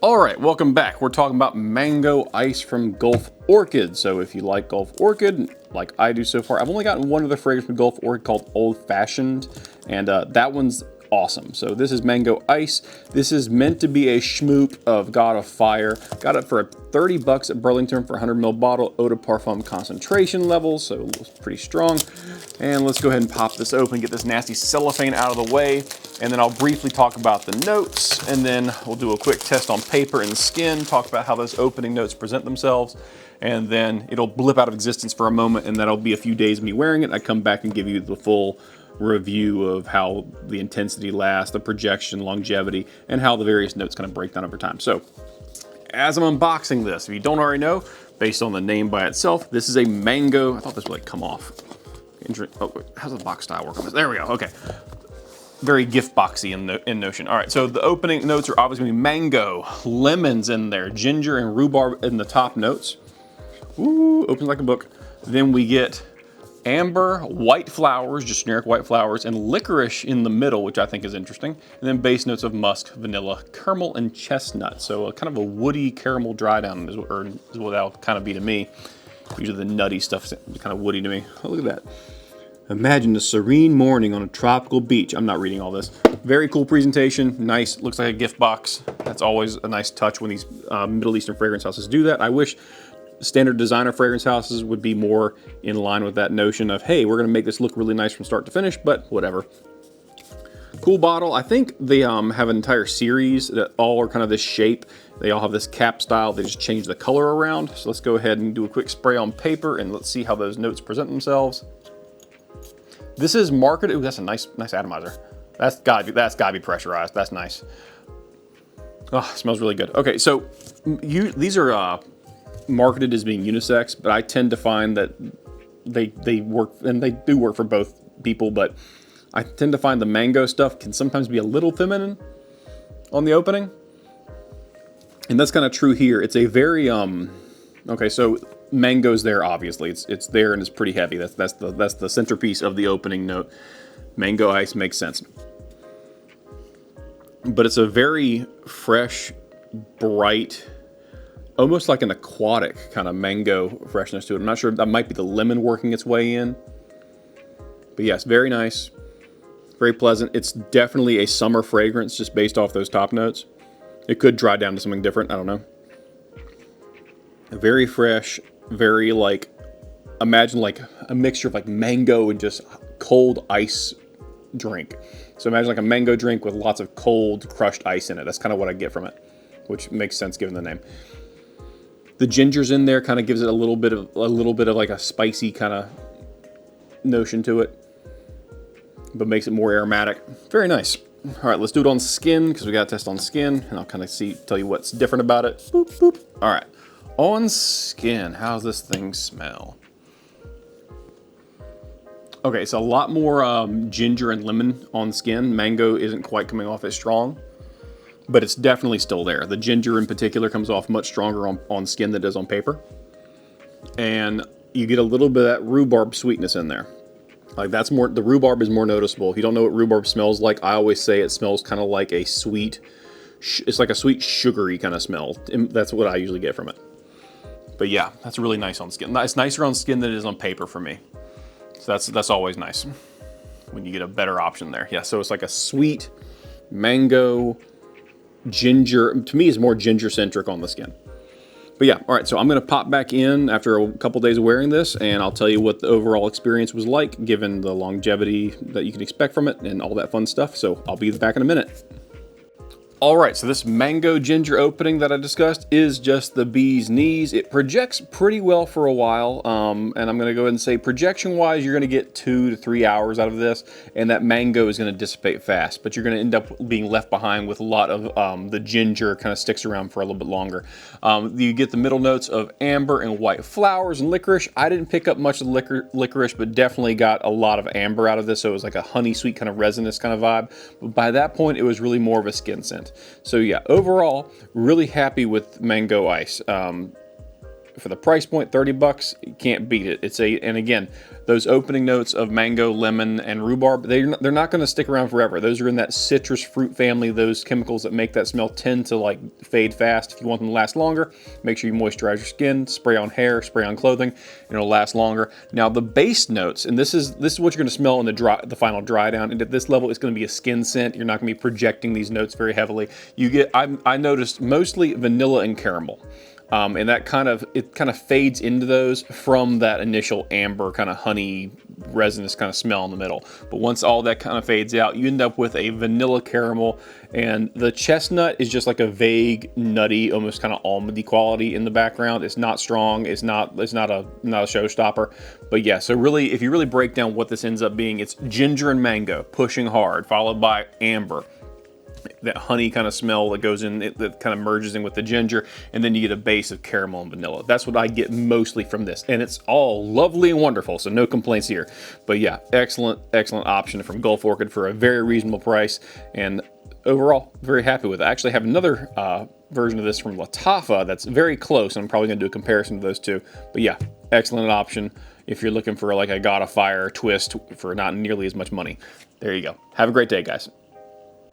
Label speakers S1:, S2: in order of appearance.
S1: All right, welcome back. We're talking about mango ice from Gulf Orchid. So if you like Gulf Orchid, like I do so far, I've only gotten one other fragrance from Gulf Orchid called Old Fashioned, and that one's awesome. So this is mango ice. This is meant to be a schmoop of God of Fire. Got it for 30 bucks at Burlington for a 100 ml bottle, Eau de Parfum concentration level, so it's pretty strong. And let's go ahead and pop this open, get this nasty cellophane out of the way, and then I'll briefly talk about the notes, and then we'll do a quick test on paper and skin, talk about how those opening notes present themselves, and then it'll blip out of existence for a moment, and that'll be a few days of me wearing it. I come back and give you the full review of how the intensity lasts, the projection, longevity, and how the various notes kind of break down over time. So, as I'm unboxing this, if you don't already know, based on the name by itself, this is a mango. I thought this would like come off. Oh, wait, how's the box style work on this? There we go, okay. Very gift boxy in notion. All right, so the opening notes are obviously gonna be mango, lemons in there, ginger and rhubarb in the top notes. Ooh, opens like a book. Then we get amber, white flowers, just generic white flowers, and licorice in the middle, which I think is interesting. And then base notes of musk, vanilla, caramel, and chestnut. So kind of a woody caramel dry down is what that'll kind of be to me. Usually the nutty stuff is kind of woody to me. Oh, look at that. Imagine a serene morning on a tropical beach. I'm not reading all this. Very cool presentation, nice, looks like a gift box. That's always a nice touch when these Middle Eastern fragrance houses do that. I wish standard designer fragrance houses would be more in line with that notion of, hey, we're gonna make this look really nice from start to finish, but whatever. Cool bottle. I think they have an entire series that all are kind of this shape. They all have this cap style. They just change the color around. So let's go ahead and do a quick spray on paper and let's see how those notes present themselves. This is marketed. Ooh, that's a nice atomizer. That's gotta be pressurized. That's nice. Oh, it smells really good. Okay, so these are marketed as being unisex, but I tend to find that they work, and they do work for both people, but I tend to find the mango stuff can sometimes be a little feminine on the opening. And that's kind of true here. It's a very, okay, so mango's there, obviously. It's there and it's pretty heavy. That's the centerpiece of the opening note. Mango ice makes sense. But it's a very fresh, bright, almost like an aquatic kind of mango freshness to it. I'm not sure, that might be the lemon working its way in. But yes, very nice, very pleasant. It's definitely a summer fragrance just based off those top notes. It could dry down to something different, I don't know. Very fresh, very like, imagine like a mixture of like mango and just cold ice drink. So imagine like a mango drink with lots of cold crushed ice in it. That's kind of what I get from it, which makes sense given the name. The ginger's in there, kind of gives it a little bit of like a spicy kind of notion to it, but makes it more aromatic. Very nice. All right, let's do it on skin because we got to test on skin, and I'll kind of tell you what's different about it. Boop, boop. All right, on skin, how's this thing smell? Okay, so a lot more ginger and lemon on skin. Mango isn't quite coming off as strong, but it's definitely still there. The ginger in particular comes off much stronger on skin than it does on paper. And you get a little bit of that rhubarb sweetness in there. Like that's more, the rhubarb is more noticeable. If you don't know what rhubarb smells like, I always say it smells kind of like a sweet, it's like a sweet sugary kind of smell. And that's what I usually get from it. But yeah, that's really nice on skin. It's nicer on skin than it is on paper for me. So that's always nice when you get a better option there. Yeah, so it's like a sweet mango, ginger. To me, it's more ginger centric on the skin. But yeah, all right, so I'm gonna pop back in after a couple days of wearing this, and I'll tell you what the overall experience was like, given the longevity that you can expect from it and all that fun stuff. So I'll be back in a minute. All right, so this mango ginger opening that I discussed is just the bee's knees. It projects pretty well for a while, and I'm gonna go ahead and say projection-wise, you're gonna get 2 to 3 hours out of this, and that mango is gonna dissipate fast, but you're gonna end up being left behind with a lot of the ginger kind of sticks around for a little bit longer. You get the middle notes of amber and white flowers and licorice. I didn't pick up much of the licorice, but definitely got a lot of amber out of this, so it was like a honey sweet kind of resinous kind of vibe. But by that point, it was really more of a skin scent. So yeah, overall, really happy with mango ice. for the price point, 30 bucks, you can't beat it. And again, those opening notes of mango, lemon, and rhubarb, they're not going to stick around forever. Those are in that citrus fruit family. Those chemicals that make that smell tend to like fade fast. If you want them to last longer, make sure you moisturize your skin, spray on hair, spray on clothing, and it'll last longer. Now the base notes, and this is what you're going to smell in the final dry down. And at this level, it's going to be a skin scent. You're not going to be projecting these notes very heavily. I noticed mostly vanilla and caramel. And that kind of fades into those from that initial amber kind of honey resinous kind of smell in the middle. But once all that kind of fades out, you end up with a vanilla caramel, and the chestnut is just like a vague, nutty, almost kind of almondy quality in the background. It's not strong. It's not a showstopper. But yeah, so really, if you really break down what this ends up being, it's ginger and mango pushing hard, followed by amber. That honey kind of smell that goes in, that kind of merges in with the ginger, and then you get a base of caramel and vanilla. That's what I get mostly from this, and it's all lovely and wonderful, so no complaints here. But yeah, excellent option from Gulf Orchid for a very reasonable price, and overall, very happy with it. I actually have another version of this from Lattafa that's very close, and I'm probably going to do a comparison of those two. But yeah, excellent option if you're looking for like a God of Fire twist for not nearly as much money. There you go. Have a great day, guys.